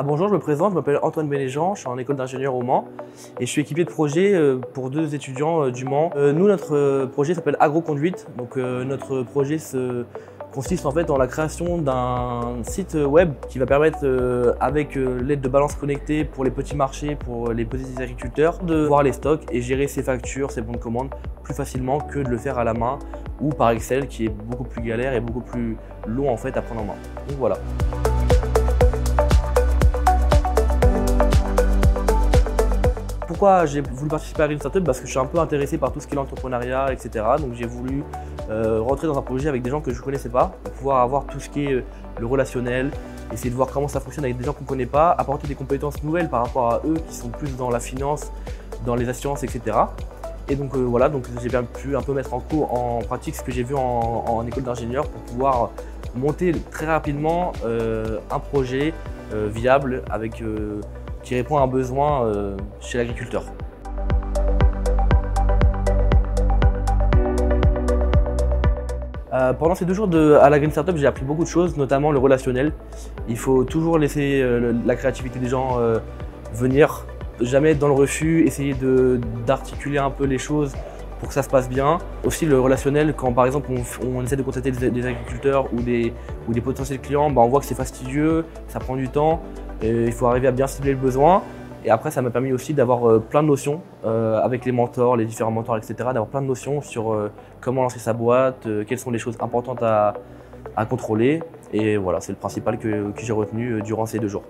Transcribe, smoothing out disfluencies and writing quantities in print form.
Bonjour, je me présente, je m'appelle Antoine Bénéjean, je suis en école d'ingénieur au Mans et je suis équipier de projet pour 2 étudiants du Mans. Nous, notre projet s'appelle Agroconduite. Donc, notre projet consiste en fait dans la création d'un site web qui va permettre, avec l'aide de balances connectées pour les petits marchés, pour les petits agriculteurs, de voir les stocks et gérer ses factures, ses bons de commande plus facilement que de le faire à la main ou par Excel qui est beaucoup plus galère et beaucoup plus long en fait à prendre en main. Donc voilà. Pourquoi j'ai voulu participer à Green Startup? Parce que je suis un peu intéressé par tout ce qui est l'entrepreneuriat, etc. Donc j'ai voulu rentrer dans un projet avec des gens que je ne connaissais pas, pour pouvoir avoir tout ce qui est le relationnel, essayer de voir comment ça fonctionne avec des gens qu'on ne connaît pas, apporter des compétences nouvelles par rapport à eux qui sont plus dans la finance, dans les assurances, etc. Et donc voilà, donc j'ai bien pu un peu mettre en pratique ce que j'ai vu en école d'ingénieur pour pouvoir monter très rapidement un projet viable avec qui répond à un besoin chez l'agriculteur. Pendant ces 2 jours à la Green Startup, j'ai appris beaucoup de choses, notamment le relationnel. Il faut toujours laisser la créativité des gens venir, jamais être dans le refus, essayer d'articuler un peu les choses pour que ça se passe bien. Aussi le relationnel, quand par exemple on essaie de contacter des agriculteurs ou des potentiels clients, on voit que c'est fastidieux, ça prend du temps. Il faut arriver à bien cibler le besoin. Et après, ça m'a permis aussi d'avoir plein de notions avec les mentors, les différents mentors, etc. D'avoir plein de notions sur comment lancer sa boîte, quelles sont les choses importantes à contrôler. Et voilà, c'est le principal que j'ai retenu durant ces 2 jours.